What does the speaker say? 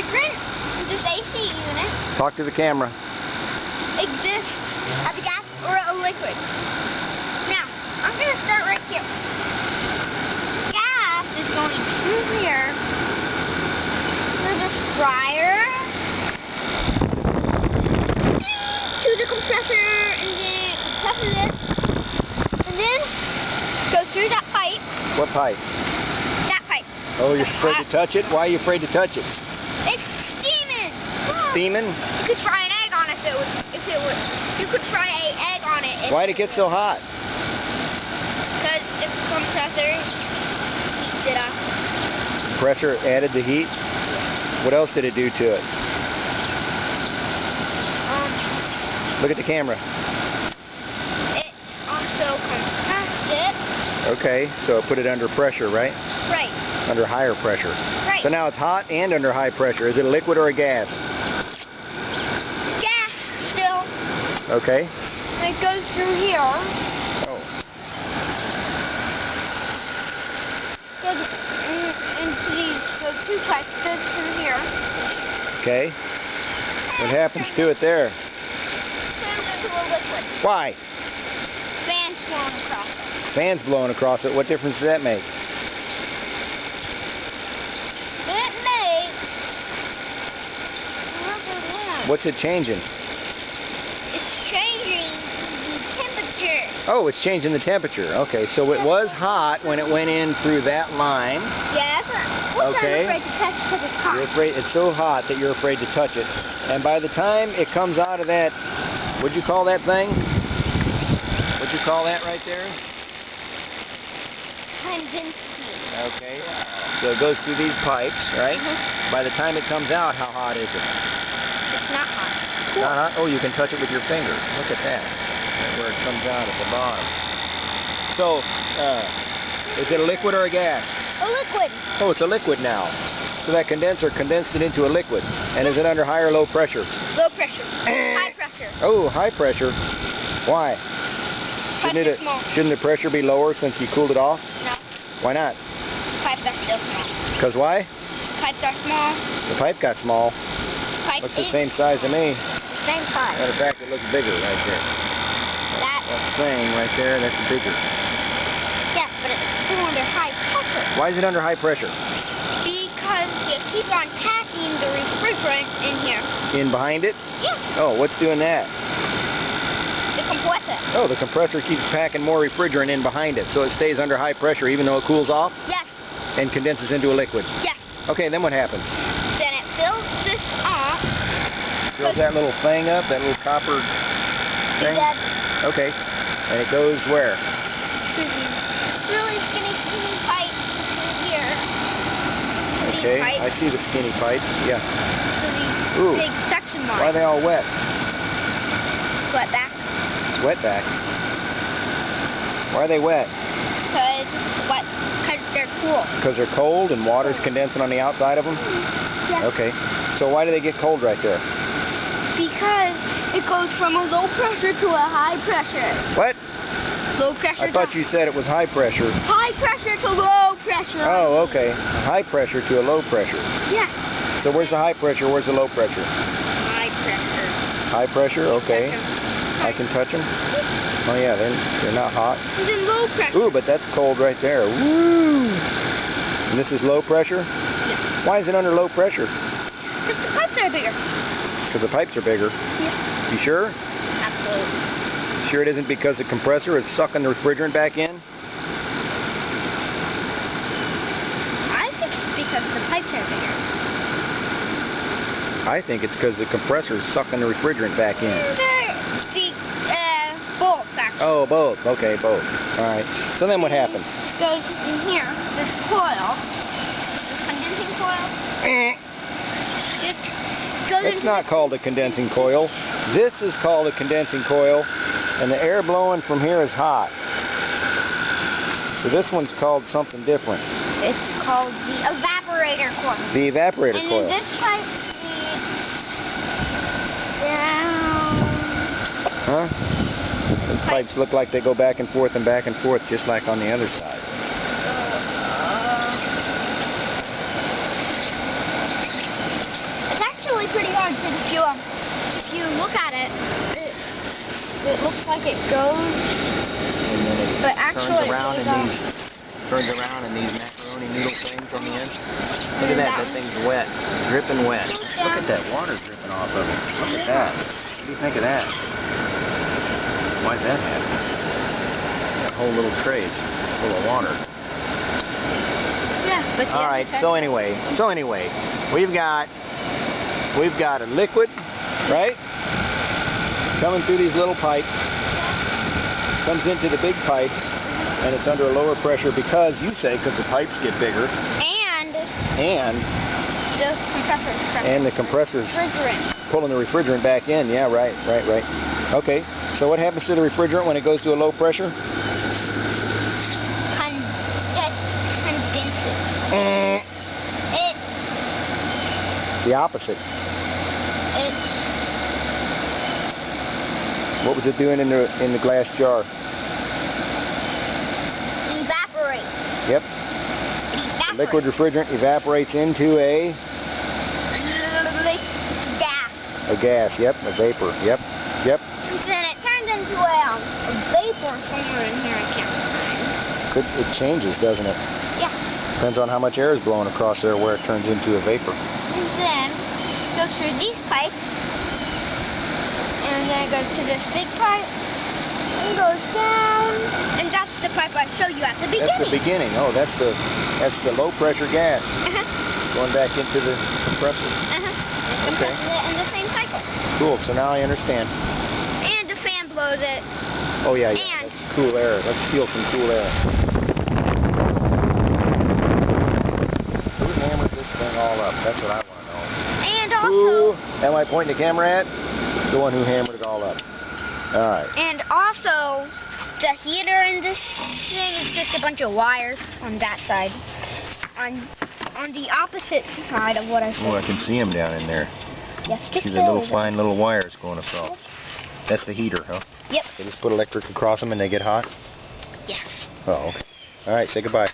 refrigerant, this AC unit, Talk to the camera. exists as a gas or a liquid. Now, I'm going to start right here. Gas is going through here, through this dryer, to the compressor, and then it compresses it, and then goes through that pipe. What pipe? That pipe. Oh, you're afraid to touch it? Why are you afraid to touch it? It's steaming. Steaming? You could fry an egg on it if it was. You could fry an egg on it. Why'd it get so hot? Because the compressor heats it up. Compressor added the heat? What else did it do to it? Look at the camera. It also compressed it. Okay, so it put it under pressure, right? Right. Under higher pressure. Right. So now it's hot and under high pressure. Is it a liquid or a gas? Gas still. Okay. And it goes through here. Oh. Goes into these two pipes. Goes through here. Okay. What happens to it there? Turns into a liquid. Why? Fans flowing across it. Fans blowing across it. What difference does that make? It makes. What's it changing? It's changing the temperature. Oh, it's changing the temperature. Okay, so it was hot when it went in through that line. Yes. Okay. I'm afraid to touch because it's hot. You're afraid, it's so hot that you're afraid to touch it. And by the time it comes out of that, what'd you call that thing? What'd you call that right there? Condensing. Okay. So it goes through these pipes, right? By the time it comes out, how hot is it? It's not hot. It's not hot? Oh, you can touch it with your finger. Look at that. That's where it comes out at the bottom. So, is it a liquid or a gas? A liquid. Oh, it's a liquid now. So that condenser condensed it into a liquid. And is it under high or low pressure? Low pressure. High pressure. Oh, high pressure. Why? Shouldn't the pressure be lower since you cooled it off? No. Why not? Pipes are still small. Because why? Pipes are small. The pipe got small. Pipe Looks the same size to me. Same size. Matter of fact, it looks bigger right there. That thing right there, that's bigger. Yes, but it's still under high pressure. Why is it under high pressure? Because you keep on packing the refrigerant in here. In behind it? Yes. Oh, what's doing that? The compressor. Oh, the compressor keeps packing more refrigerant in behind it, so it stays under high pressure even though it cools off? Yes. And condenses into a liquid? Yes. Okay, then what happens? Then it fills this up. Fills that little thing up, that little copper thing? Yes. Okay. And it goes where? Really skinny pipe here. Okay, Pipes. I see the skinny pipes. Yeah. So Ooh. these big suction lines. Why are they all wet? Sweat back. It's wet back. Why are they wet? Because they're cool. Because they're cold and water's condensing on the outside of them? Yes. Okay. So why do they get cold right there? Because it goes from a low pressure to a high pressure. What? Low pressure I thought you said it was high pressure. high pressure to low pressure. Oh, okay. High pressure to a low pressure. Yes. So where's the high pressure? Where's the low pressure? High pressure. High pressure? Okay. Touch 'em. I can touch them? Oh yeah, they're not hot. And then low pressure. Ooh, but that's cold right there. Woo! And this is low pressure? Yes. Why is it under low pressure? Because the pipes are bigger. Because the pipes are bigger. Yes. You sure? Absolutely. Sure it isn't because the compressor is sucking the refrigerant back in? I think it's because the pipes are bigger. I think it's because the compressor is sucking the refrigerant back in. Both, actually. Oh, both. Okay, both. All right. So then what happens? Goes in here, this coil, this condensing coil. It goes It's into not called a condensing coil. This is called a condensing coil, and the air blowing from here is hot. So this one's called something different. It's called the evaporator coil. The evaporator And coil. then this pipe down. Huh? Those pipes look like they go back and forth, just like on the other side. like it goes, And then it but actually turns around it and goes these macaroni noodle things on the end. Look at that. That thing's wet. Dripping wet. Look at that water dripping off of it. Look at that. What do you think of that? Why's that happen? That whole little tray is full of water. Yeah, but All right. So anyway, we've got a liquid, right? Coming through these little pipes. Comes into the big pipes, and it's under a lower pressure because the pipes get bigger. And the compressors refrigerant. pulling the refrigerant back in. Yeah, right. Okay, so what happens to the refrigerant when it goes to a low pressure? Condenses. The opposite. What was it doing in the glass jar? Evaporates. Yep. Evaporates. Liquid refrigerant evaporates into a Gas. gas. Yep. A vapor. Yep. Then it turns into a vapor somewhere in here. I can't find. It changes, doesn't it? Yeah. Depends on how much air is blowing across there where it turns into a vapor. And then it goes through these pipes. And then it goes to this big pipe. And goes down. And that's the pipe I showed you at the beginning. That's the beginning. Oh, that's the low pressure gas going back into the compressor. Okay. In the same cycle. Cool. So now I understand. And the fan blows it. Oh yeah. And That's cool air. Let's feel some cool air. Who hammered this thing all up? That's what I want to know. And Who also. am I pointing the camera at? The one who hammered it all up. All right. And also, the heater in this thing is just a bunch of wires on that side. On the opposite side of what I said. Oh, I can see them down in there. Yes, just See the little fine little wires going across. That's the heater, huh? Yep. They just put electric across them and they get hot? Yes. Oh, okay. All right, say goodbye.